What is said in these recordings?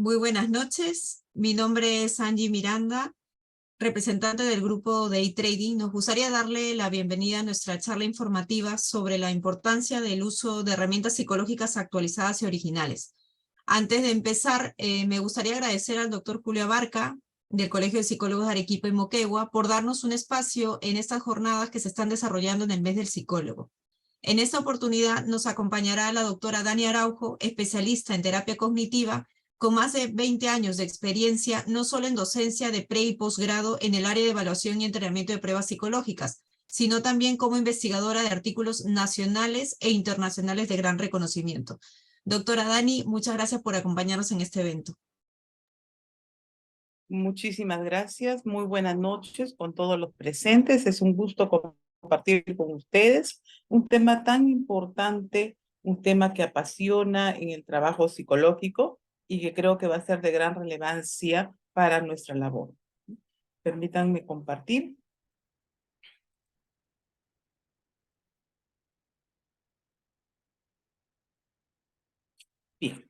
Muy buenas noches. Mi nombre es Angie Miranda, representante del grupo de eTrading. Nos gustaría darle la bienvenida a nuestra charla informativa sobre la importancia del uso de herramientas psicológicas actualizadas y originales. Antes de empezar, me gustaría agradecer al doctor Julio Abarca, del Colegio de Psicólogos de Arequipa y Moquegua, por darnos un espacio en estas jornadas que se están desarrollando en el mes del psicólogo. En esta oportunidad nos acompañará la doctora Dani Araujo, especialista en terapia cognitiva, con más de 20 años de experiencia, no solo en docencia de pre y posgrado en el área de evaluación y entrenamiento de pruebas psicológicas, sino también como investigadora de artículos nacionales e internacionales de gran reconocimiento. Doctora Dani, muchas gracias por acompañarnos en este evento. Muchísimas gracias. Muy buenas noches con todos los presentes. Es un gusto compartir con ustedes un tema tan importante, un tema que apasiona en el trabajo psicológico y que creo que va a ser de gran relevancia para nuestra labor. Permítanme compartir. Bien.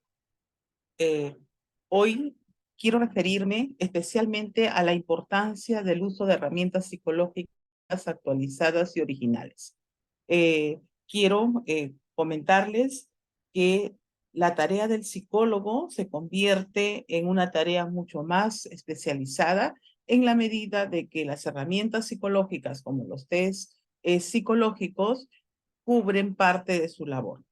Hoy quiero referirme especialmente a la importancia del uso de herramientas psicológicas actualizadas y originales. Quiero comentarles que la tarea del psicólogo se convierte en una tarea mucho más especializada en la medida de que las herramientas psicológicas como los test psicológicos cubren parte de su labor.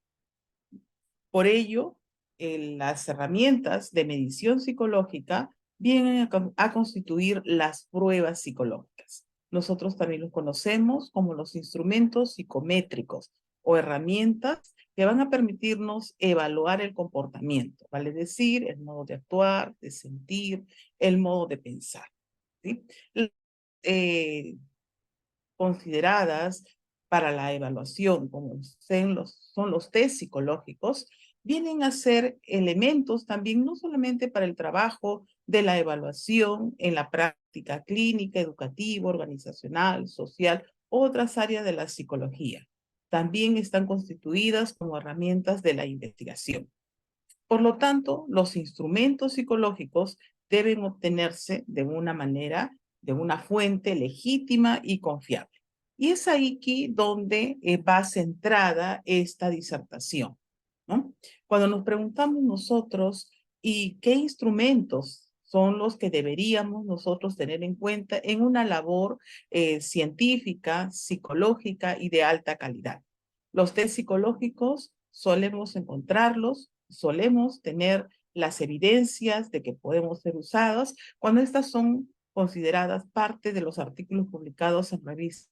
Por ello, las herramientas de medición psicológica vienen a constituir las pruebas psicológicas. Nosotros también los conocemos como los instrumentos psicométricos o herramientas que van a permitirnos evaluar el comportamiento, vale decir, el modo de actuar, de sentir, el modo de pensar, ¿sí? Consideradas para la evaluación, como son los test psicológicos, vienen a ser elementos también no solamente para el trabajo de la evaluación en la práctica clínica, educativa, organizacional, social, otras áreas de la psicología. También están constituidas como herramientas de la investigación. Por lo tanto, los instrumentos psicológicos deben obtenerse de una manera, de una fuente legítima y confiable. Y es aquí donde va centrada esta disertación, ¿no? Cuando nos preguntamos nosotros, ¿y qué instrumentos son los que deberíamos nosotros tener en cuenta en una labor científica, psicológica y de alta calidad? Los test psicológicos solemos tener las evidencias de que podemos ser usadas cuando estas son consideradas parte de los artículos publicados en revistas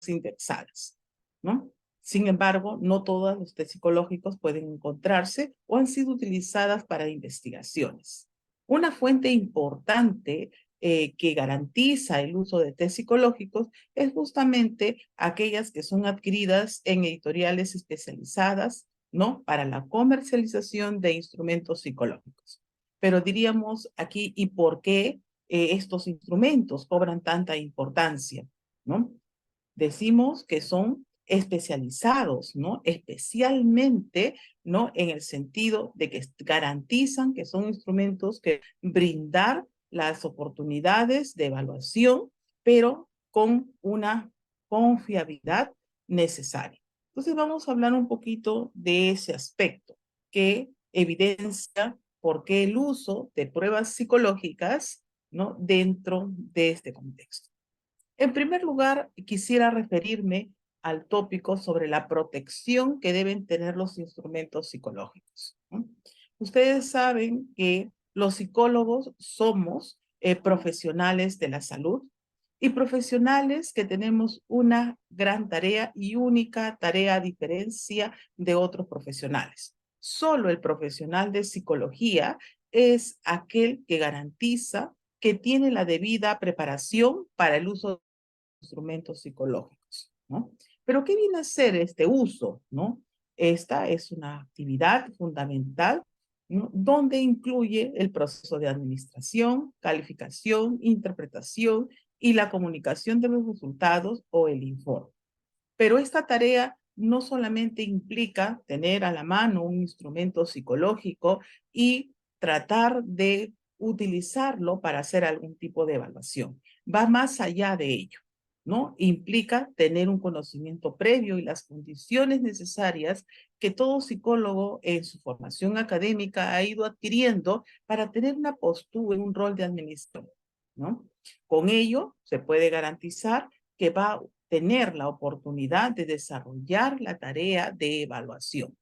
indexadas, ¿no? Sin embargo, no todos los test psicológicos pueden encontrarse o han sido utilizadas para investigaciones. Una fuente importante que garantiza el uso de test psicológicos es justamente aquellas que son adquiridas en editoriales especializadas, ¿no? Para la comercialización de instrumentos psicológicos. Pero diríamos aquí, ¿y por qué estos instrumentos cobran tanta importancia, ¿no? Decimos que son especializados, ¿no? Especialmente, ¿no? En el sentido de que garantizan que son instrumentos que brindar las oportunidades de evaluación, pero con una confiabilidad necesaria. Entonces vamos a hablar un poquito de ese aspecto que evidencia por qué el uso de pruebas psicológicas, ¿no? Dentro de este contexto. En primer lugar, quisiera referirme al tópico sobre la protección que deben tener los instrumentos psicológicos, ¿no? Ustedes saben que los psicólogos somos profesionales de la salud y profesionales que tenemos una gran tarea y única tarea a diferencia de otros profesionales. Solo el profesional de psicología es aquel que garantiza que tiene la debida preparación para el uso instrumentos psicológicos, ¿no? Pero ¿qué viene a ser este uso, no? Esta es una actividad fundamental, ¿no? Donde incluye el proceso de administración, calificación, interpretación y la comunicación de los resultados o el informe. Pero esta tarea no solamente implica tener a la mano un instrumento psicológico y tratar de utilizarlo para hacer algún tipo de evaluación. Va más allá de ello, ¿no? Implica tener un conocimiento previo y las condiciones necesarias que todo psicólogo en su formación académica ha ido adquiriendo para tener una postura, un rol de administrador, ¿no? Con ello se puede garantizar que va a tener la oportunidad de desarrollar la tarea de evaluación,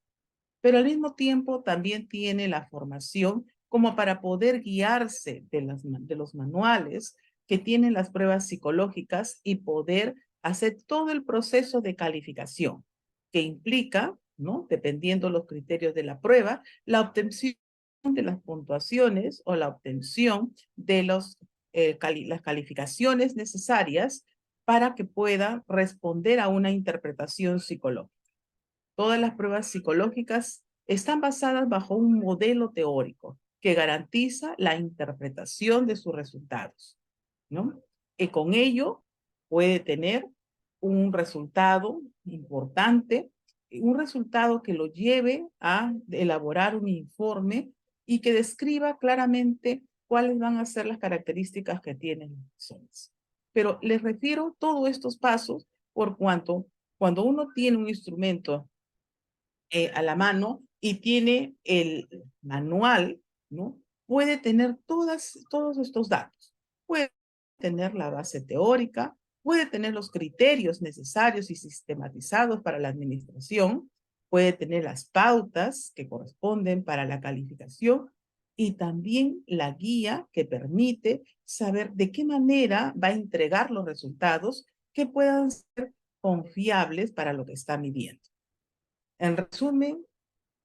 pero al mismo tiempo también tiene la formación como para poder guiarse de los manuales que tienen las pruebas psicológicas y poder hacer todo el proceso de calificación que implica, ¿no? Dependiendo los criterios de la prueba, la obtención de las puntuaciones o la obtención de las calificaciones necesarias para que pueda responder a una interpretación psicológica. Todas las pruebas psicológicas están basadas bajo un modelo teórico que garantiza la interpretación de sus resultados, ¿no? Y con ello puede tener un resultado importante, un resultado que lo lleve a elaborar un informe y que describa claramente cuáles van a ser las características que tienen las personas. Pero les refiero todos estos pasos por cuanto cuando uno tiene un instrumento a la mano y tiene el manual, ¿no? Puede tener todos estos datos. Puede tener la base teórica, puede tener los criterios necesarios y sistematizados para la administración, puede tener las pautas que corresponden para la calificación y también la guía que permite saber de qué manera va a entregar los resultados que puedan ser confiables para lo que está midiendo. En resumen,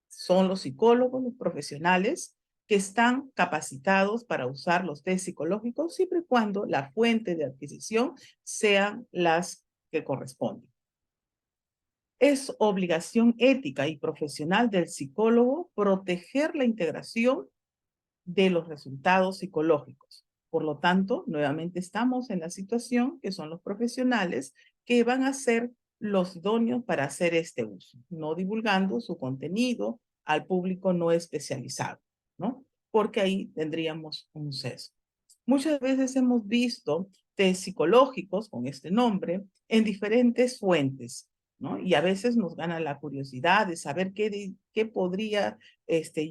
son los psicólogos, los profesionales que están capacitados para usar los test psicológicos siempre y cuando la fuente de adquisición sean las que corresponden. Es obligación ética y profesional del psicólogo proteger la integración de los resultados psicológicos. Por lo tanto, nuevamente estamos en la situación que son los profesionales que van a ser los idóneos para hacer este uso, no divulgando su contenido al público no especializado, ¿no? Porque ahí tendríamos un sesgo. Muchas veces hemos visto test psicológicos con este nombre en diferentes fuentes, ¿no? Y a veces nos gana la curiosidad de saber qué podría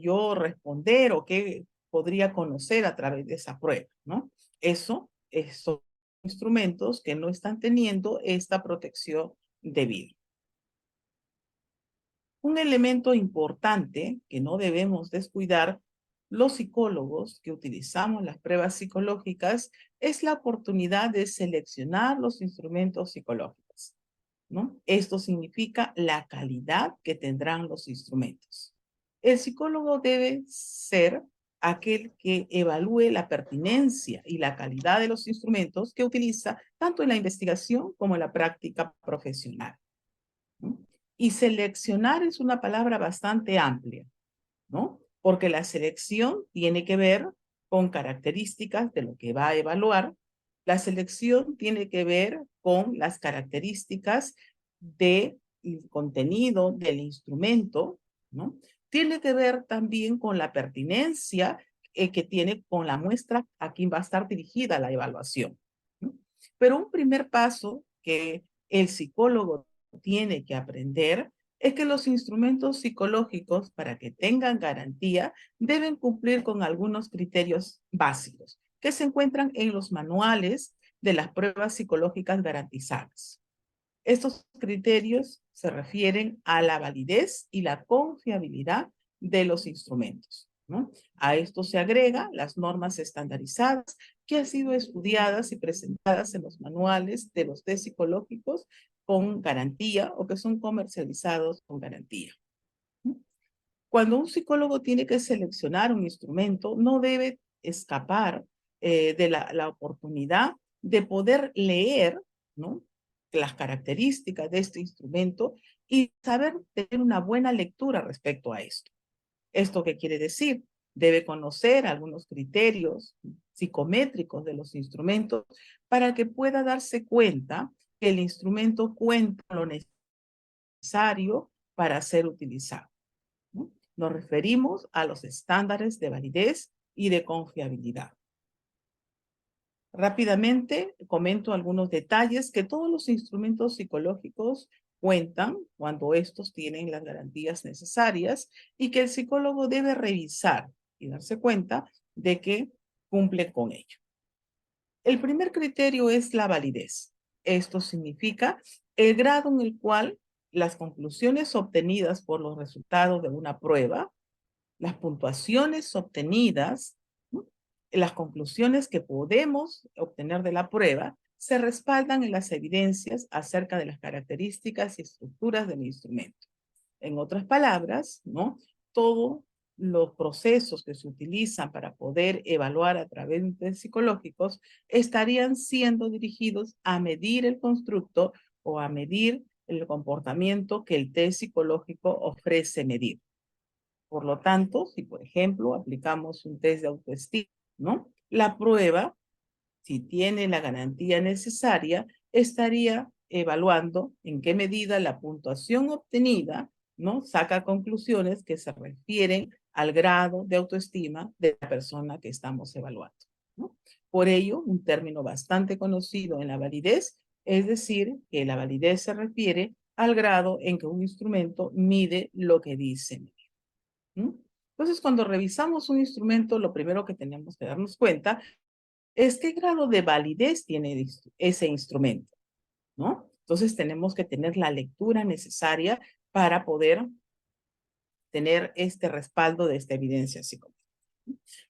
yo responder o qué podría conocer a través de esa prueba, ¿no? Eso son instrumentos que no están teniendo esta protección debida. Un elemento importante que no debemos descuidar los psicólogos que utilizamos las pruebas psicológicas es la oportunidad de seleccionar los instrumentos psicológicos, ¿no? Esto significa la calidad que tendrán los instrumentos. El psicólogo debe ser aquel que evalúe la pertinencia y la calidad de los instrumentos que utiliza tanto en la investigación como en la práctica profesional, ¿no? Y seleccionar es una palabra bastante amplia, ¿no? Porque la selección tiene que ver con características de lo que va a evaluar. La selección tiene que ver con las características del contenido del instrumento, ¿no? Tiene que ver también con la pertinencia que tiene con la muestra a quien va a estar dirigida la evaluación, ¿no? Pero un primer paso que el psicólogo tiene que aprender es que los instrumentos psicológicos, para que tengan garantía, deben cumplir con algunos criterios básicos que se encuentran en los manuales de las pruebas psicológicas garantizadas. Estos criterios se refieren a la validez y la confiabilidad de los instrumentos, ¿no? A esto se agrega las normas estandarizadas que han sido estudiadas y presentadas en los manuales de los test psicológicos con garantía o que son comercializados con garantía. Cuando un psicólogo tiene que seleccionar un instrumento, no debe escapar de la oportunidad de poder leer, ¿no?, las características de este instrumento y saber tener una buena lectura respecto a esto. ¿Esto qué quiere decir? Debe conocer algunos criterios psicométricos de los instrumentos para que pueda darse cuenta que el instrumento cuenta con lo necesario para ser utilizado, ¿no? Nos referimos a los estándares de validez y de confiabilidad. Rápidamente comento algunos detalles que todos los instrumentos psicológicos cuentan cuando estos tienen las garantías necesarias y que el psicólogo debe revisar y darse cuenta de que cumple con ello. El primer criterio es la validez. Esto significa el grado en el cual las conclusiones obtenidas por los resultados de una prueba, las puntuaciones obtenidas, ¿no? Las conclusiones que podemos obtener de la prueba se respaldan en las evidencias acerca de las características y estructuras del instrumento. En otras palabras, ¿no? Todos los procesos que se utilizan para poder evaluar a través de test psicológicos estarían siendo dirigidos a medir el constructo o a medir el comportamiento que el test psicológico ofrece medir. Por lo tanto, si por ejemplo aplicamos un test de autoestima, ¿no? La prueba, si tiene la garantía necesaria, estaría evaluando en qué medida la puntuación obtenida, ¿no? Saca conclusiones que se refieren al grado de autoestima de la persona que estamos evaluando, ¿no? Por ello, un término bastante conocido en la validez es decir que la validez se refiere al grado en que un instrumento mide lo que dice. Entonces, cuando revisamos un instrumento, lo primero que tenemos que darnos cuenta es qué grado de validez tiene ese instrumento, ¿no? Entonces, tenemos que tener la lectura necesaria para poder tener este respaldo de esta evidencia psicológica.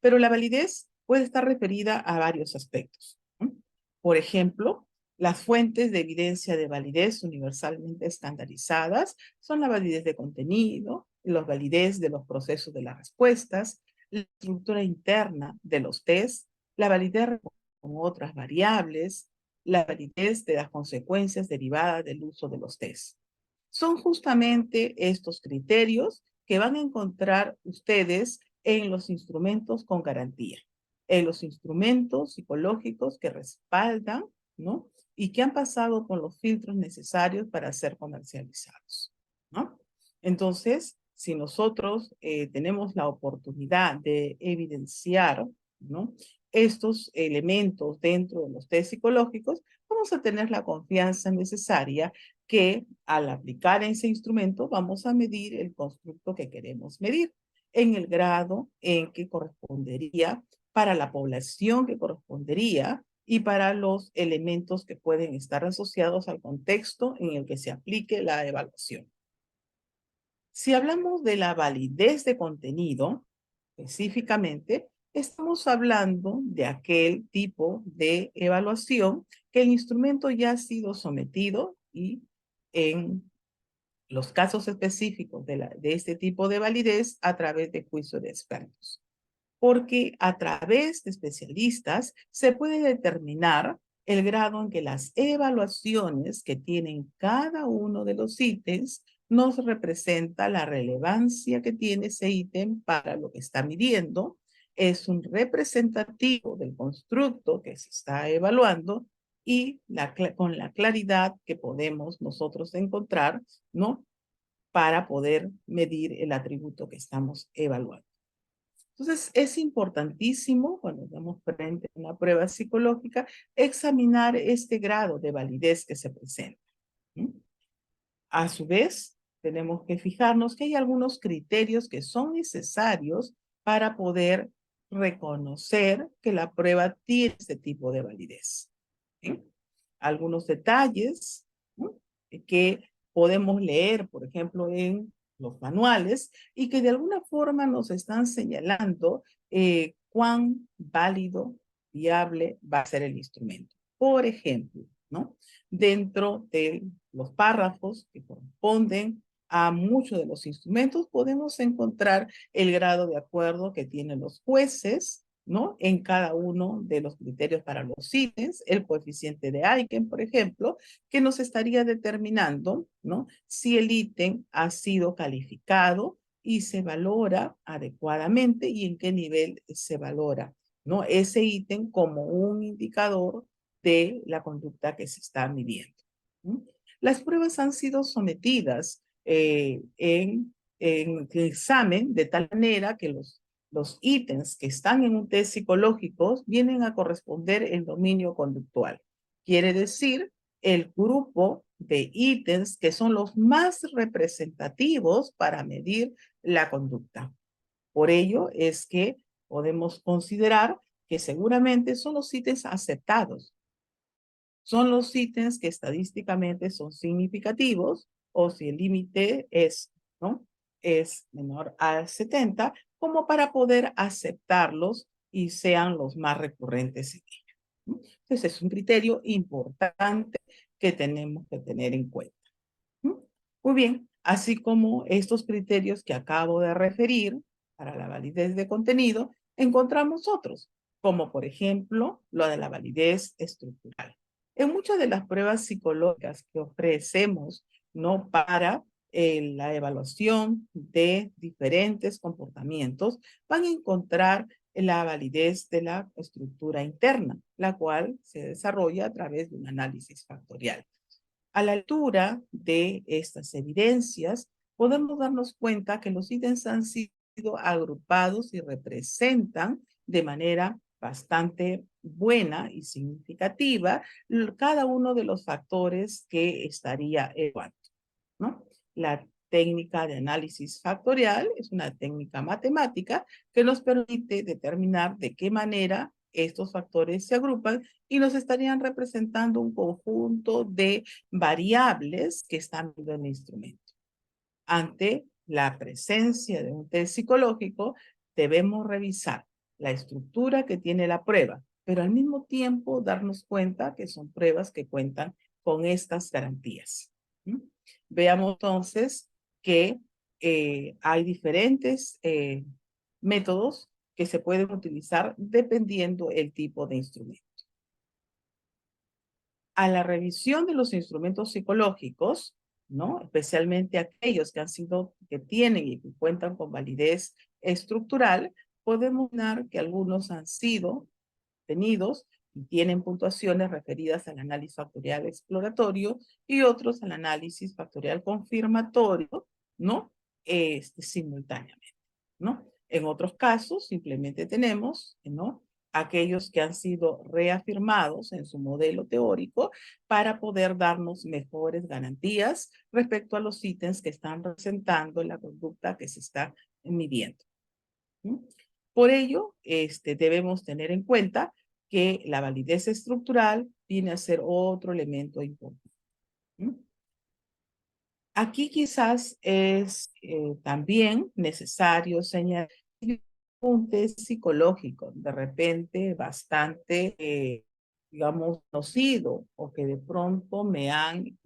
Pero la validez puede estar referida a varios aspectos, ¿no? Por ejemplo, las fuentes de evidencia de validez universalmente estandarizadas son la validez de contenido, la validez de los procesos de las respuestas, la estructura interna de los test, la validez con otras variables, la validez de las consecuencias derivadas del uso de los test. Son justamente estos criterios que van a encontrar ustedes en los instrumentos con garantía, en los instrumentos psicológicos que respaldan, ¿no? Y que han pasado con los filtros necesarios para ser comercializados, ¿no? Entonces, si nosotros tenemos la oportunidad de evidenciar, ¿no? Estos elementos dentro de los test psicológicos, vamos a tener la confianza necesaria que al aplicar ese instrumento vamos a medir el constructo que queremos medir en el grado en que correspondería para la población que correspondería y para los elementos que pueden estar asociados al contexto en el que se aplique la evaluación. Si hablamos de la validez de contenido, específicamente, estamos hablando de aquel tipo de evaluación que el instrumento ya ha sido sometido y en los casos específicos de este tipo de validez a través de juicio de expertos. Porque a través de especialistas se puede determinar el grado en que las evaluaciones que tienen cada uno de los ítems nos representa la relevancia que tiene ese ítem para lo que está midiendo, es un representativo del constructo que se está evaluando y con la claridad que podemos nosotros encontrar, ¿no? Para poder medir el atributo que estamos evaluando. Entonces, es importantísimo cuando estamos frente a una prueba psicológica examinar este grado de validez que se presenta. A su vez, tenemos que fijarnos que hay algunos criterios que son necesarios para poder reconocer que la prueba tiene este tipo de validez. ¿Sí? Algunos detalles, ¿no? Que podemos leer, por ejemplo, en los manuales y que de alguna forma nos están señalando cuán válido, viable va a ser el instrumento. Por ejemplo, ¿no? Dentro de los párrafos que corresponden a muchos de los instrumentos, podemos encontrar el grado de acuerdo que tienen los jueces, ¿no? En cada uno de los criterios para los ítems, el coeficiente de Aiken, por ejemplo, que nos estaría determinando, ¿no? Si el ítem ha sido calificado y se valora adecuadamente y en qué nivel se valora, ¿no? Ese ítem como un indicador de la conducta que se está midiendo. Las pruebas han sido sometidas en en el examen de tal manera que los ítems que están en un test psicológico vienen a corresponder el dominio conductual. Quiere decir, el grupo de ítems que son los más representativos para medir la conducta. Por ello es que podemos considerar que seguramente son los ítems aceptados. Son los ítems que estadísticamente son significativos, o si el límite es, ¿no?, es menor a 70, como para poder aceptarlos y sean los más recurrentes en ello, ¿no? Entonces es un criterio importante que tenemos que tener en cuenta, ¿no? Muy bien, así como estos criterios que acabo de referir para la validez de contenido, encontramos otros, como por ejemplo lo de la validez estructural. En muchas de las pruebas psicológicas que ofrecemos, ¿no?, para la evaluación de diferentes comportamientos, van a encontrar la validez de la estructura interna, la cual se desarrolla a través de un análisis factorial. A la altura de estas evidencias, podemos darnos cuenta que los ítems han sido agrupados y representan de manera bastante buena y significativa cada uno de los factores que estaría evaluando, ¿no? La técnica de análisis factorial es una técnica matemática que nos permite determinar de qué manera estos factores se agrupan y nos estarían representando un conjunto de variables que están en el instrumento. Ante la presencia de un test psicológico, debemos revisar la estructura que tiene la prueba, pero al mismo tiempo darnos cuenta que son pruebas que cuentan con estas garantías. Veamos entonces que hay diferentes métodos que se pueden utilizar dependiendo el tipo de instrumento. A la revisión de los instrumentos psicológicos, ¿no?, especialmente aquellos que tienen y que cuentan con validez estructural, podemos ver que algunos han sido tenidos y tienen puntuaciones referidas al análisis factorial exploratorio y otros al análisis factorial confirmatorio, ¿no?, simultáneamente, ¿no? En otros casos, simplemente tenemos, ¿no?, aquellos que han sido reafirmados en su modelo teórico para poder darnos mejores garantías respecto a los ítems que están representando la conducta que se está midiendo. Por ello, debemos tener en cuenta que la validez estructural viene a ser otro elemento importante. Aquí quizás es también necesario señalar un test psicológico, de repente bastante, digamos, conocido o que de pronto me han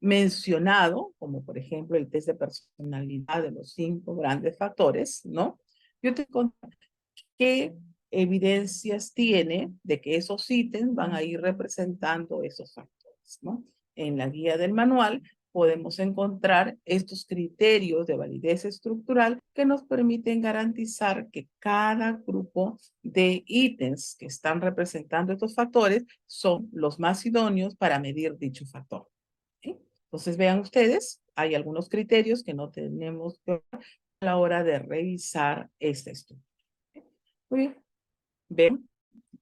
mencionado, como por ejemplo el test de personalidad de los 5 grandes factores, ¿no? Yo te conté qué evidencias tiene de que esos ítems van a ir representando esos factores, ¿no? En la guía del manual podemos encontrar estos criterios de validez estructural que nos permiten garantizar que cada grupo de ítems que están representando estos factores son los más idóneos para medir dicho factor, ¿sí? Entonces vean ustedes, hay algunos criterios que no tenemos que ver a la hora de revisar esta estructura. Muy bien, ven,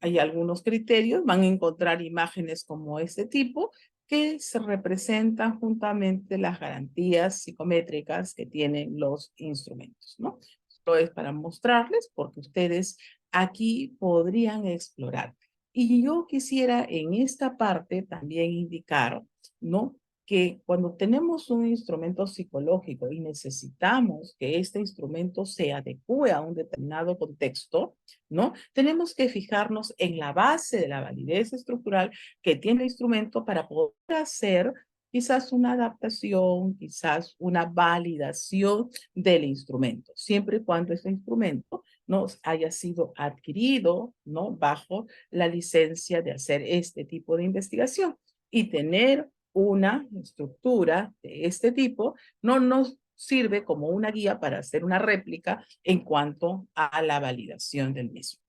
hay algunos criterios, van a encontrar imágenes como este tipo que se representan juntamente las garantías psicométricas que tienen los instrumentos, ¿no? Esto es para mostrarles porque ustedes aquí podrían explorar. Y yo quisiera en esta parte también indicar, ¿no?, que cuando tenemos un instrumento psicológico y necesitamos que este instrumento se adecue a un determinado contexto, ¿no?, tenemos que fijarnos en la base de la validez estructural que tiene el instrumento para poder hacer quizás una adaptación, quizás una validación del instrumento, siempre y cuando ese instrumento no haya sido adquirido, ¿no?, bajo la licencia de hacer este tipo de investigación. Y tener una estructura de este tipo no nos sirve como una guía para hacer una réplica en cuanto a la validación del mismo.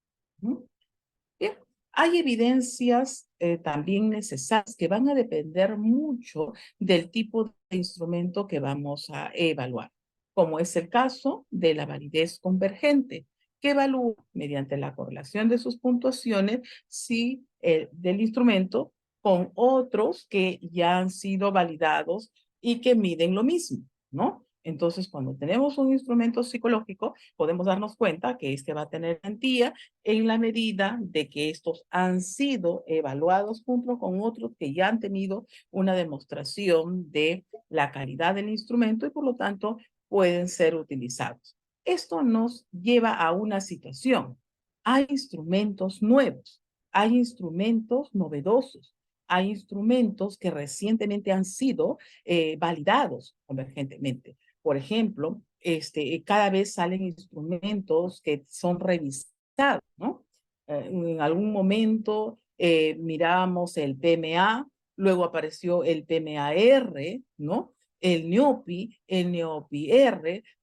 Bien, hay evidencias también necesarias que van a depender mucho del tipo de instrumento que vamos a evaluar. como es el caso de la validez convergente, que evalúa mediante la correlación de sus puntuaciones si del instrumento con otros que ya han sido validados y que miden lo mismo, ¿no? Entonces, cuando tenemos un instrumento psicológico, podemos darnos cuenta que este va a tener garantía en la medida de que estos han sido evaluados junto con otros que ya han tenido una demostración de la calidad del instrumento y por lo tanto pueden ser utilizados. Esto nos lleva a una situación. Hay instrumentos nuevos, hay instrumentos novedosos, hay instrumentos que recientemente han sido validados convergentemente. Por ejemplo, cada vez salen instrumentos que son revisados, ¿no? En algún momento mirábamos el PMA, luego apareció el PMAR, ¿no? El NEOPI-R,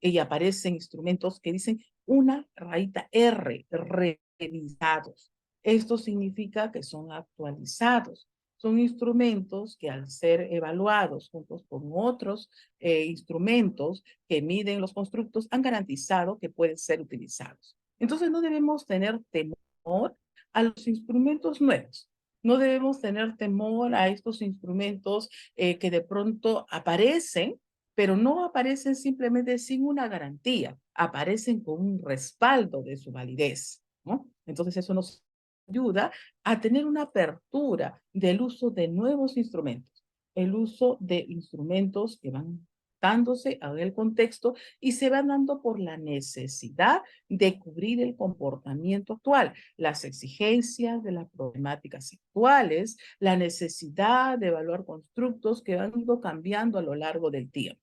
y aparecen instrumentos que dicen una rayita R, revisados. Esto significa que son actualizados. Son instrumentos que al ser evaluados juntos con otros instrumentos que miden los constructos han garantizado que pueden ser utilizados. Entonces no debemos tener temor a los instrumentos nuevos. No debemos tener temor a estos instrumentos que de pronto aparecen, pero no aparecen simplemente sin una garantía, aparecen con un respaldo de su validez, ¿no? Entonces eso nos ayuda a tener una apertura del uso de nuevos instrumentos, el uso de instrumentos que van dándose a el contexto y se van dando por la necesidad de cubrir el comportamiento actual, las exigencias de las problemáticas actuales, la necesidad de evaluar constructos que han ido cambiando a lo largo del tiempo,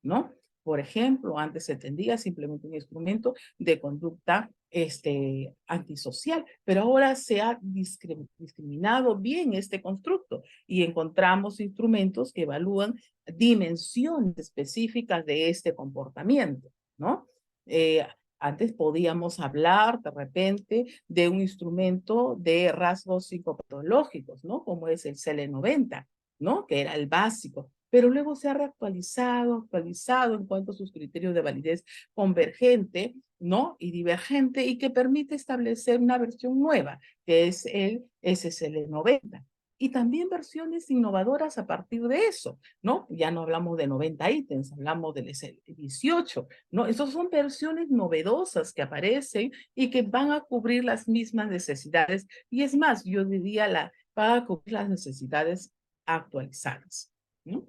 ¿no? Por ejemplo, antes se tendía simplemente un instrumento de conducta antisocial, pero ahora se ha discriminado bien este constructo y encontramos instrumentos que evalúan dimensiones específicas de este comportamiento, ¿no? Antes podíamos hablar de repente de un instrumento de rasgos psicopatológicos, ¿no? Como es el CL90, ¿no? Que era el básico, pero luego se ha actualizado en cuanto a sus criterios de validez convergente, ¿no? Y divergente, y que permite establecer una versión nueva, que es el SSL90. Y también versiones innovadoras a partir de eso, ¿no? Ya no hablamos de 90 ítems, hablamos del SL18, ¿no? Esas son versiones novedosas que aparecen y que van a cubrir las mismas necesidades. Y es más, yo diría, van a cubrir las necesidades actualizadas, ¿no?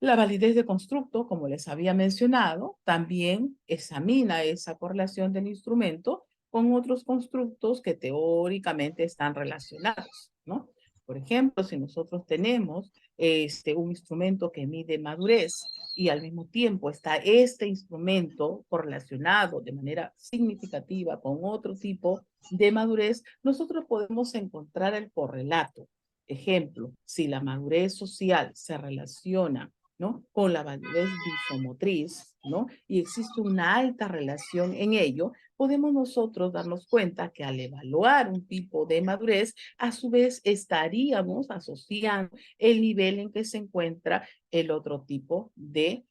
La validez de constructo, como les había mencionado, también examina esa correlación del instrumento con otros constructos que teóricamente están relacionados, ¿no? Por ejemplo, si nosotros tenemos un instrumento que mide madurez y al mismo tiempo está este instrumento correlacionado de manera significativa con otro tipo de madurez, nosotros podemos encontrar el correlato. Ejemplo, si la madurez social se relaciona, ¿no? Con la validez visomotriz, ¿no? Y existe una alta relación en ello, podemos nosotros darnos cuenta que al evaluar un tipo de madurez, a su vez estaríamos asociando el nivel en que se encuentra el otro tipo de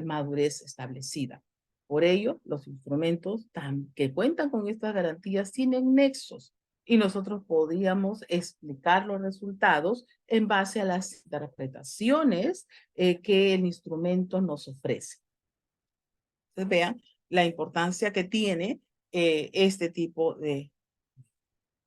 madurez establecida. Por ello, los instrumentos que cuentan con estas garantías tienen nexos y nosotros podríamos explicar los resultados en base a las interpretaciones que el instrumento nos ofrece. Entonces, vean la importancia que tiene este tipo de...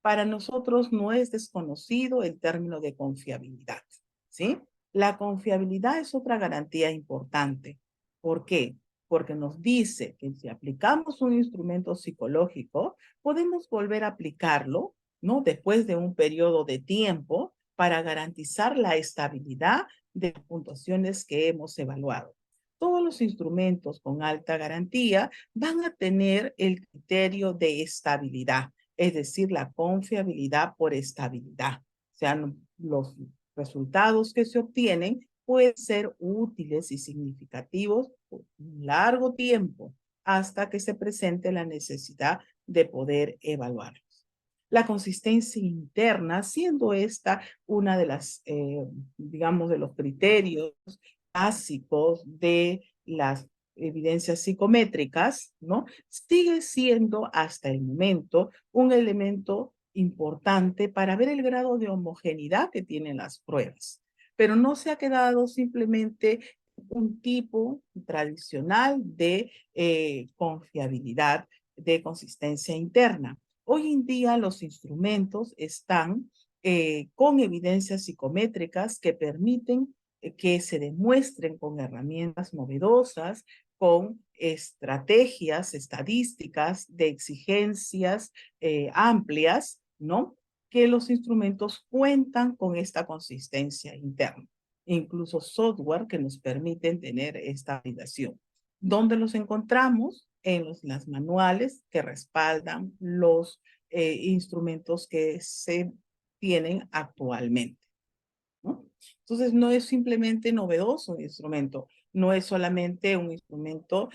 Para nosotros no es desconocido el término de confiabilidad, ¿sí? La confiabilidad es otra garantía importante. ¿Por qué? Porque nos dice que si aplicamos un instrumento psicológico, podemos volver a aplicarlo, ¿no? Después de un periodo de tiempo para garantizar la estabilidad de las puntuaciones que hemos evaluado. Todos los instrumentos con alta garantía van a tener el criterio de estabilidad, es decir, la confiabilidad por estabilidad. O sea, los resultados que se obtienen pueden ser útiles y significativos por un largo tiempo hasta que se presente la necesidad de poder evaluarlos. La consistencia interna, siendo esta una de las, digamos, de los criterios básicos de las evidencias psicométricas, ¿no? Sigue siendo hasta el momento un elemento importante para ver el grado de homogeneidad que tienen las pruebas, pero no se ha quedado simplemente un tipo tradicional de confiabilidad, de consistencia interna. Hoy en día los instrumentos están con evidencias psicométricas que permiten que se demuestren con herramientas novedosas, con estrategias estadísticas de exigencias amplias, ¿no? Que los instrumentos cuentan con esta consistencia interna. Incluso software que nos permiten tener esta validación. ¿Dónde los encontramos? En las manuales que respaldan los instrumentos que se tienen actualmente, ¿no? Entonces, no es simplemente novedoso un instrumento, no es solamente un instrumento,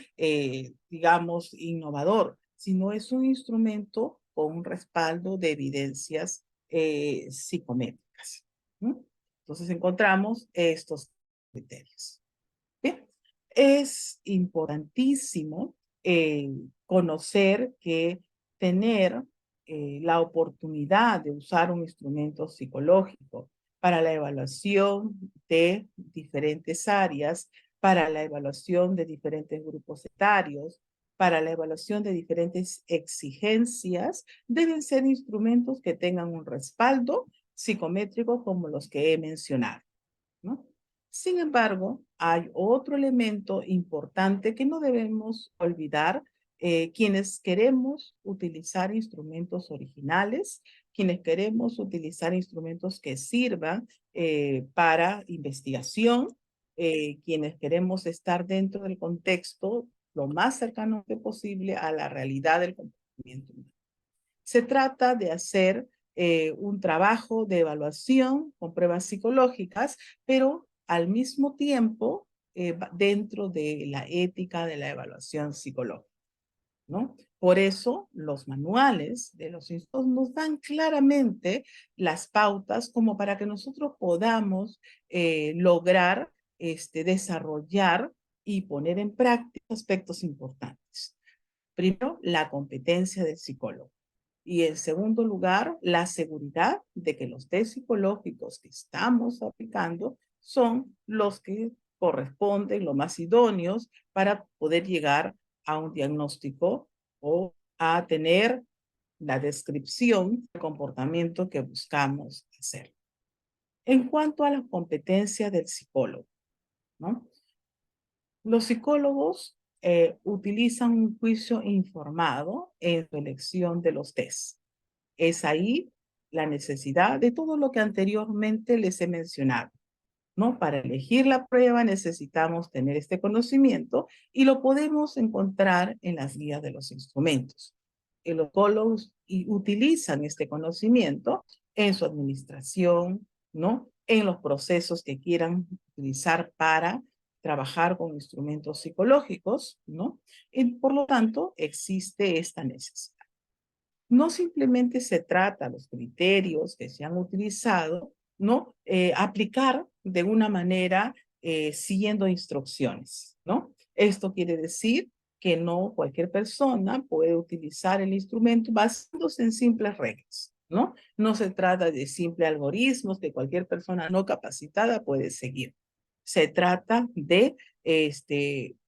digamos, innovador, sino es un instrumento con un respaldo de evidencias psicométricas, ¿no? Entonces, encontramos estos criterios. Bien, es importantísimo conocer que tener la oportunidad de usar un instrumento psicológico para la evaluación de diferentes áreas, para la evaluación de diferentes grupos etarios, para la evaluación de diferentes exigencias, deben ser instrumentos que tengan un respaldo psicométrico como los que he mencionado, ¿no? Sin embargo, hay otro elemento importante que no debemos olvidar, quienes queremos utilizar instrumentos originales, quienes queremos utilizar instrumentos que sirvan para investigación, quienes queremos estar dentro del contexto lo más cercano posible a la realidad del comportamiento humano. Se trata de hacer un trabajo de evaluación con pruebas psicológicas, pero al mismo tiempo dentro de la ética de la evaluación psicológica, ¿no? Por eso los manuales de los institutos nos dan claramente las pautas como para que nosotros podamos lograr desarrollar y poner en práctica aspectos importantes. Primero, la competencia del psicólogo. Y en segundo lugar, la seguridad de que los test psicológicos que estamos aplicando son los que corresponden, los más idóneos para poder llegar a un diagnóstico o a tener la descripción del comportamiento que buscamos hacer. En cuanto a la competencia del psicólogo, ¿no? Los psicólogos utilizan un juicio informado en su elección de los tests. Es ahí la necesidad de todo lo que anteriormente les he mencionado, ¿no? Para elegir la prueba necesitamos tener este conocimiento y lo podemos encontrar en las guías de los instrumentos. Los psicólogos utilizan este conocimiento en su administración, ¿no? En los procesos que quieran utilizar para trabajar con instrumentos psicológicos, ¿no? Y por lo tanto, existe esta necesidad. No simplemente se trata los criterios que se han utilizado, ¿no? Aplicar de una manera siguiendo instrucciones, ¿no? Esto quiere decir que no cualquier persona puede utilizar el instrumento basándose en simples reglas, ¿no? No se trata de simples algoritmos que cualquier persona no capacitada puede seguir. Se trata de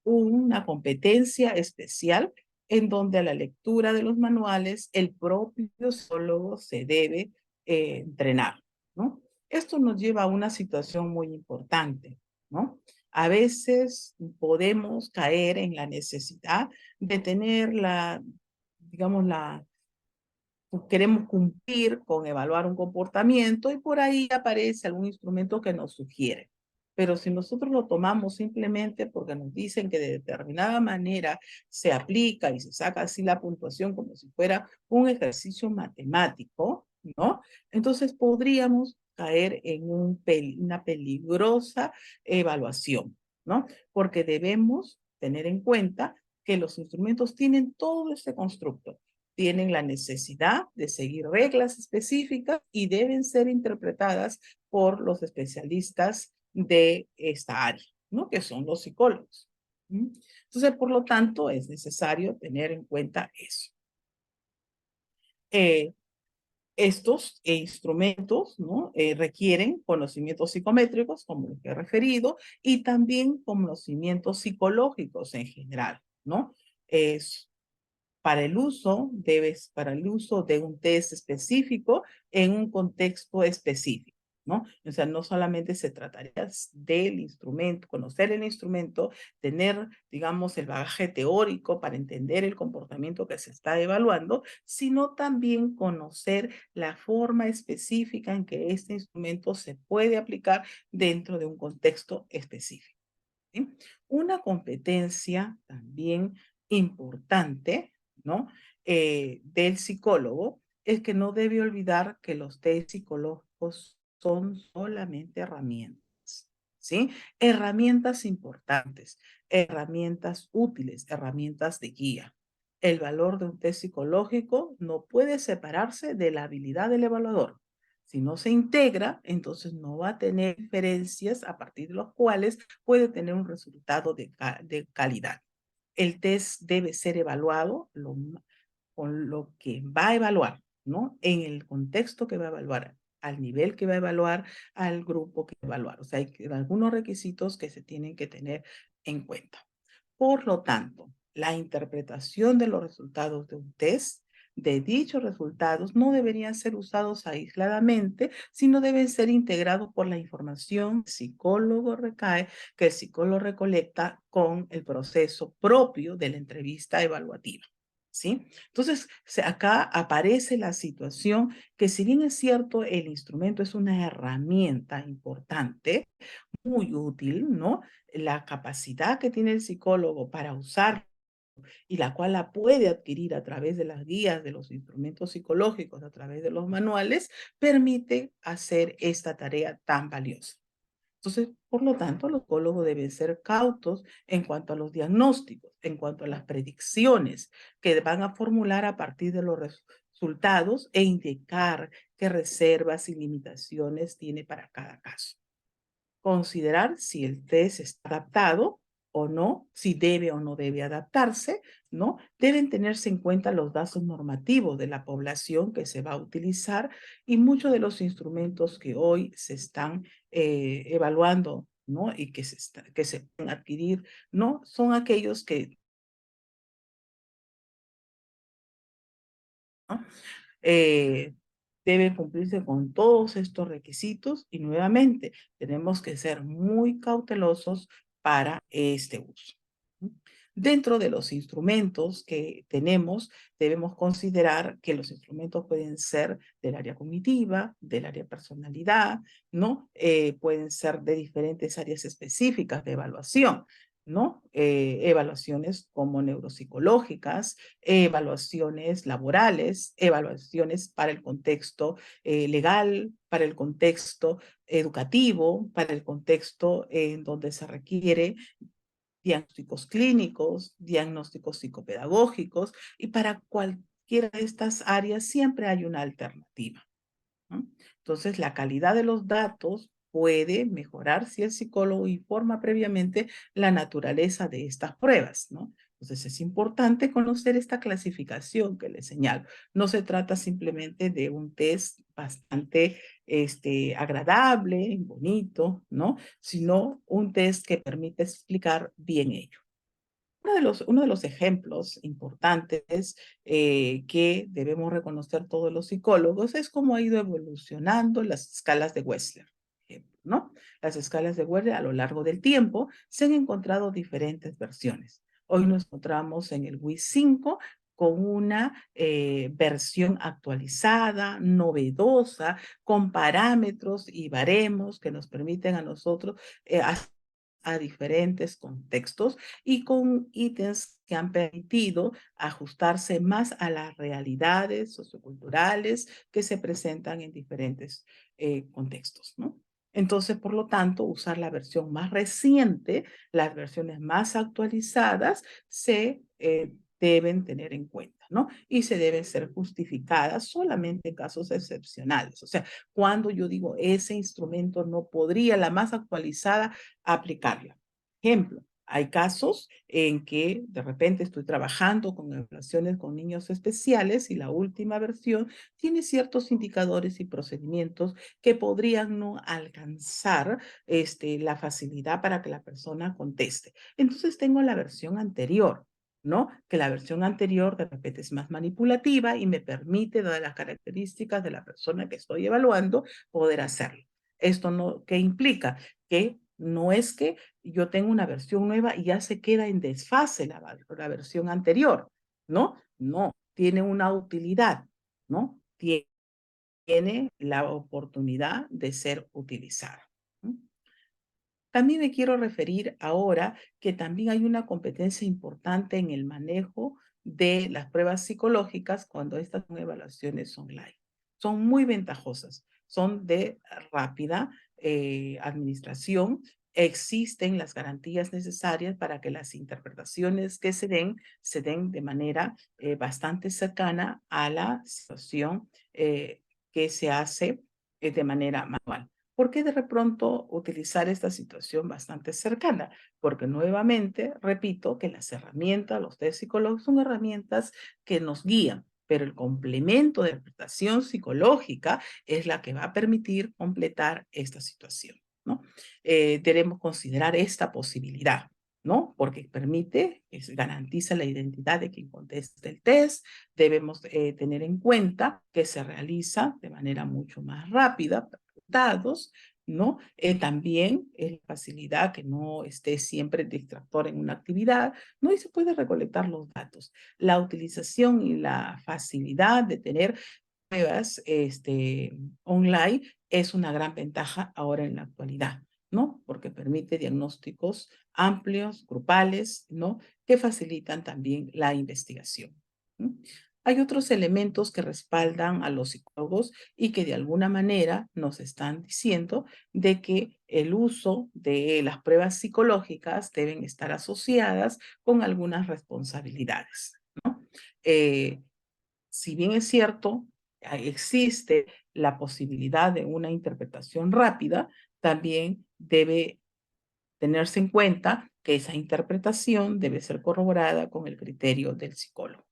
una competencia especial en donde a la lectura de los manuales el propio psicólogo se debe entrenar, ¿no? Esto nos lleva a una situación muy importante, ¿no? A veces podemos caer en la necesidad de tener digamos, queremos cumplir con evaluar un comportamiento y por ahí aparece algún instrumento que nos sugiere. Pero si nosotros lo tomamos simplemente porque nos dicen que de determinada manera se aplica y se saca así la puntuación como si fuera un ejercicio matemático, ¿no? Entonces podríamos caer en una peligrosa evaluación, ¿no? Porque debemos tener en cuenta que los instrumentos tienen todo este constructo, tienen la necesidad de seguir reglas específicas y deben ser interpretadas por los especialistas de esta área, ¿no? Que son los psicólogos. ¿Mm? Entonces, por lo tanto, es necesario tener en cuenta eso. Estos instrumentos, ¿no? Requieren conocimientos psicométricos, como los que he referido, y también conocimientos psicológicos en general, ¿no? Es para el uso de un test específico en un contexto específico, ¿no? O sea, no solamente se trataría del instrumento, conocer el instrumento, tener, digamos, el bagaje teórico para entender el comportamiento que se está evaluando, sino también conocer la forma específica en que este instrumento se puede aplicar dentro de un contexto específico, ¿sí? Una competencia también importante, ¿no? Del psicólogo es que no debe olvidar que los test psicológicos son solamente herramientas, ¿sí? Herramientas importantes, herramientas útiles, herramientas de guía. El valor de un test psicológico no puede separarse de la habilidad del evaluador. Si no se integra, entonces no va a tener diferencias a partir de los cuales puede tener un resultado de calidad. El test debe ser evaluado con lo que va a evaluar, ¿no? En el contexto que va a evaluar, al nivel que va a evaluar, al grupo que va a evaluar. O sea, hay algunos requisitos que se tienen que tener en cuenta. Por lo tanto, la interpretación de los resultados de un test, de dichos resultados, no deberían ser usados aisladamente, sino deben ser integrados por la información que el psicólogo recae, que el psicólogo recolecta con el proceso propio de la entrevista evaluativa, ¿sí? Entonces, acá aparece la situación que, si bien es cierto, el instrumento es una herramienta importante, muy útil, ¿no? La capacidad que tiene el psicólogo para usar y la cual la puede adquirir a través de las guías, de los instrumentos psicológicos, a través de los manuales, permite hacer esta tarea tan valiosa. Entonces, por lo tanto, los psicólogos deben ser cautos en cuanto a los diagnósticos, en cuanto a las predicciones que van a formular a partir de los resultados e indicar qué reservas y limitaciones tiene para cada caso. Considerar si el test está adaptado o no, si debe o no debe adaptarse, ¿no? Deben tenerse en cuenta los datos normativos de la población que se va a utilizar, y muchos de los instrumentos que hoy se están evaluando, ¿no? Y que se pueden adquirir, ¿no? Son aquellos que, ¿no? eh, deben cumplirse con todos estos requisitos, y nuevamente tenemos que ser muy cautelosos para este uso. Dentro de los instrumentos que tenemos, debemos considerar que los instrumentos pueden ser del área cognitiva, del área personalidad, ¿no? Pueden ser de diferentes áreas específicas de evaluación, ¿no? Evaluaciones como neuropsicológicas, evaluaciones laborales, evaluaciones para el contexto legal, para el contexto educativo, para el contexto en donde se requiere diagnósticos clínicos, diagnósticos psicopedagógicos, y para cualquiera de estas áreas siempre hay una alternativa, ¿no? Entonces, la calidad de los datos puede mejorar si el psicólogo informa previamente la naturaleza de estas pruebas, ¿no? Entonces, es importante conocer esta clasificación que les señalo. No se trata simplemente de un test bastante agradable, bonito, ¿no? Sino un test que permite explicar bien ello. Uno de los ejemplos importantes que debemos reconocer todos los psicólogos es cómo ha ido evolucionando las escalas de Wechsler, por ejemplo, ¿no? Las escalas de Wechsler a lo largo del tiempo se han encontrado diferentes versiones. Hoy nos encontramos en el WIS 5 con una versión actualizada, novedosa, con parámetros y baremos que nos permiten a nosotros a diferentes contextos, y con ítems que han permitido ajustarse más a las realidades socioculturales que se presentan en diferentes contextos, ¿no? Entonces, por lo tanto, usar la versión más reciente, las versiones más actualizadas, se deben tener en cuenta, ¿no? Y se deben ser justificadas solamente en casos excepcionales. O sea, cuando yo digo ese instrumento no podría, la más actualizada, aplicarla. Ejemplo, Hay casos en que de repente estoy trabajando con evaluaciones con niños especiales y la última versión tiene ciertos indicadores y procedimientos que podrían no alcanzar la facilidad para que la persona conteste. Entonces tengo la versión anterior, ¿no? Que la versión anterior de repente es más manipulativa y me permite, dadas las características de la persona que estoy evaluando, poder hacerlo. Esto no, ¿qué implica? Que no es que yo tengo una versión nueva y ya se queda en desfase la versión anterior, ¿no? No, tiene una utilidad, ¿no? Tiene la oportunidad de ser utilizada. ¿No? También me quiero referir ahora que también hay una competencia importante en el manejo de las pruebas psicológicas cuando estas son evaluaciones online. Son muy ventajosas, son de rápida administración. Existen las garantías necesarias para que las interpretaciones que se den de manera bastante cercana a la situación que se hace de manera manual. ¿Por qué de pronto utilizar esta situación bastante cercana? Porque nuevamente, repito, que las herramientas, los test psicológicos son herramientas que nos guían, pero el complemento de interpretación psicológica es la que va a permitir completar esta situación, ¿no? Debemos considerar esta posibilidad, ¿no? Porque permite, garantiza la identidad de quien conteste el test. Debemos tener en cuenta que se realiza de manera mucho más rápida, datos, ¿no? También es la facilidad que no esté siempre el distractor en una actividad, ¿no? Y se puede recolectar los datos. La utilización y la facilidad de tener pruebas online es una gran ventaja ahora en la actualidad, ¿no? Porque permite diagnósticos amplios, grupales, ¿no? Que facilitan también la investigación. ¿No? Hay otros elementos que respaldan a los psicólogos y que de alguna manera nos están diciendo de que el uso de las pruebas psicológicas deben estar asociadas con algunas responsabilidades, ¿no? Si bien es cierto, existe la posibilidad de una interpretación rápida, también debe tenerse en cuenta que esa interpretación debe ser corroborada con el criterio del psicólogo.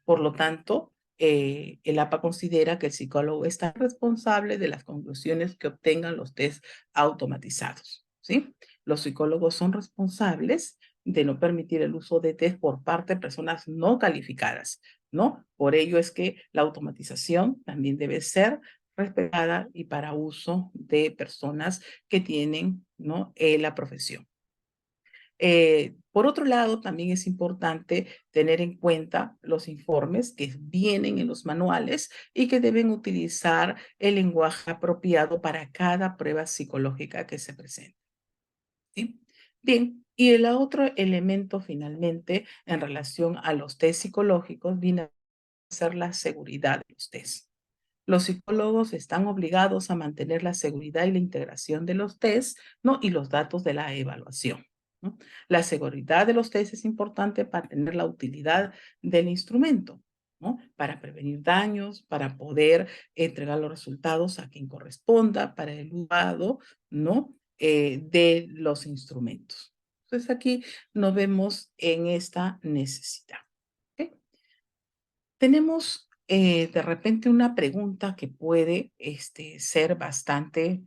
Por lo tanto, el APA considera que el psicólogo está responsable de las conclusiones que obtengan los test automatizados, ¿sí? Los psicólogos son responsables de no permitir el uso de test por parte de personas no calificadas, ¿no? Por ello es que la automatización también debe ser respetada y para uso de personas que tienen, ¿no? La profesión. Por otro lado, también es importante tener en cuenta los informes que vienen en los manuales y que deben utilizar el lenguaje apropiado para cada prueba psicológica que se presente. ¿Sí? Bien, y el otro elemento finalmente en relación a los test psicológicos viene a ser la seguridad de los test. Los psicólogos están obligados a mantener la seguridad y la integración de los test, ¿no? Y los datos de la evaluación, ¿no? La seguridad de los test es importante para tener la utilidad del instrumento, ¿no? Para prevenir daños, para poder entregar los resultados a quien corresponda, para el usado, ¿no? De los instrumentos. Entonces aquí nos vemos en esta necesidad. ¿Ok? Tenemos de repente una pregunta que puede ser bastante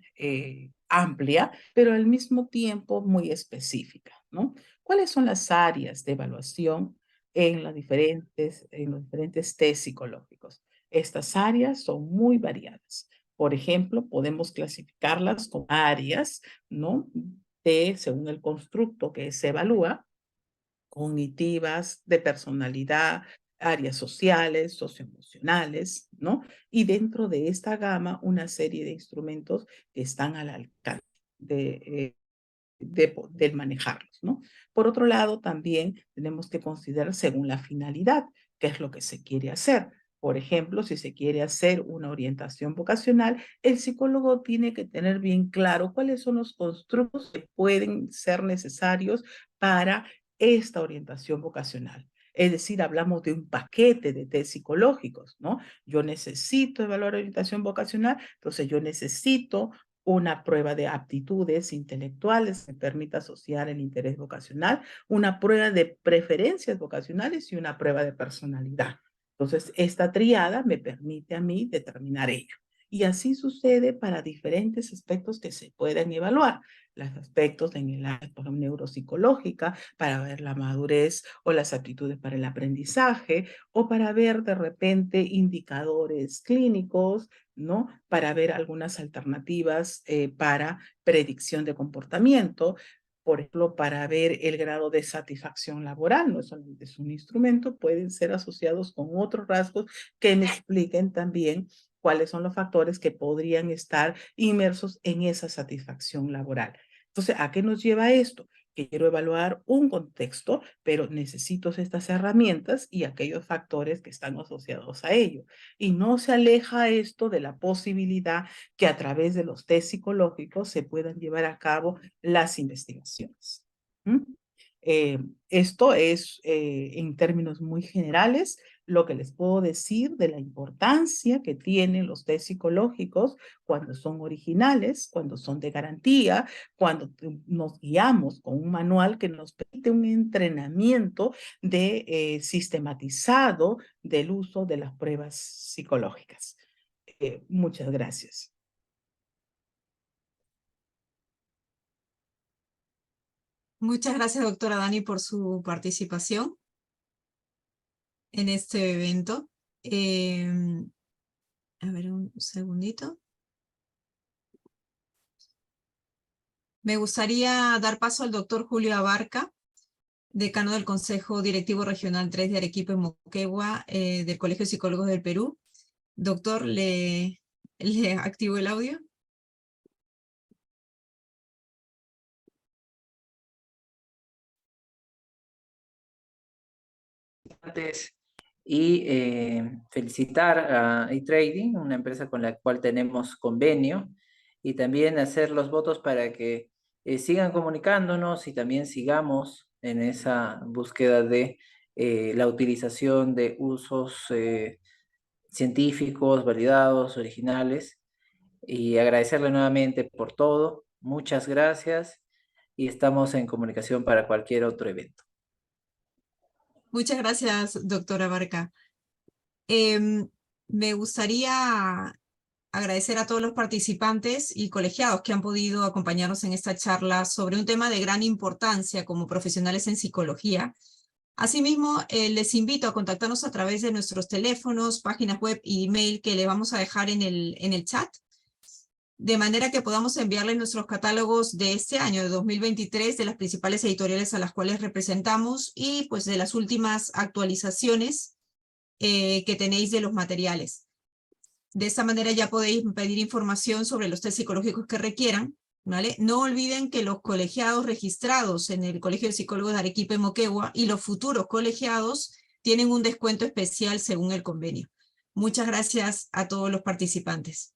amplia, pero al mismo tiempo muy específica, ¿no? ¿Cuáles son las áreas de evaluación en los diferentes test psicológicos? Estas áreas son muy variadas. Por ejemplo, podemos clasificarlas como áreas, ¿no? Según el constructo que se evalúa, cognitivas, de personalidad, áreas sociales, socioemocionales, ¿no? Y dentro de esta gama, una serie de instrumentos que están al alcance de manejarlos, ¿no? Por otro lado, también tenemos que considerar según la finalidad, qué es lo que se quiere hacer. Por ejemplo, si se quiere hacer una orientación vocacional, el psicólogo tiene que tener bien claro cuáles son los constructos que pueden ser necesarios para esta orientación vocacional. Es decir, hablamos de un paquete de test psicológicos, ¿no? Yo necesito evaluar orientación vocacional, entonces yo necesito una prueba de aptitudes intelectuales que permita asociar el interés vocacional, una prueba de preferencias vocacionales y una prueba de personalidad. Entonces, esta triada me permite a mí determinar ello. Y así sucede para diferentes aspectos que se pueden evaluar. Los aspectos en el área, por ejemplo, neuropsicológica, para ver la madurez o las aptitudes para el aprendizaje, o para ver de repente indicadores clínicos, ¿no? Para ver algunas alternativas para predicción de comportamiento, por ejemplo, para ver el grado de satisfacción laboral, no solamente es un instrumento, pueden ser asociados con otros rasgos que me expliquen también cuáles son los factores que podrían estar inmersos en esa satisfacción laboral. Entonces, ¿a qué nos lleva esto? Que quiero evaluar un contexto, pero necesito estas herramientas y aquellos factores que están asociados a ello. Y no se aleja esto de la posibilidad que a través de los test psicológicos se puedan llevar a cabo las investigaciones. ¿Mm? Esto es, en términos muy generales, lo que les puedo decir de la importancia que tienen los test psicológicos cuando son originales, cuando son de garantía, cuando nos guiamos con un manual que nos permite un entrenamiento sistematizado del uso de las pruebas psicológicas. Muchas gracias. Muchas gracias, doctora Dani, por su participación en este evento. A ver, un segundito. Me gustaría dar paso al doctor Julio Abarca, decano del Consejo Directivo Regional 3 de Arequipa y Moquegua, del Colegio de Psicólogos del Perú. Doctor, ¿le activo el audio? Y felicitar a eTrading, una empresa con la cual tenemos convenio, y también hacer los votos para que sigan comunicándonos y también sigamos en esa búsqueda de la utilización de usos científicos, validados, originales, y agradecerle nuevamente por todo. Muchas gracias y estamos en comunicación para cualquier otro evento. Muchas gracias, doctora Abarca. Me gustaría agradecer a todos los participantes y colegiados que han podido acompañarnos en esta charla sobre un tema de gran importancia como profesionales en psicología. Asimismo, les invito a contactarnos a través de nuestros teléfonos, páginas web y email que le vamos a dejar en el chat, de manera que podamos enviarles nuestros catálogos de este año, de 2023, de las principales editoriales a las cuales representamos y pues de las últimas actualizaciones que tenéis de los materiales. De esta manera ya podéis pedir información sobre los test psicológicos que requieran, ¿vale? No olviden que los colegiados registrados en el Colegio de Psicólogos de Arequipa y Moquegua y los futuros colegiados tienen un descuento especial según el convenio. Muchas gracias a todos los participantes.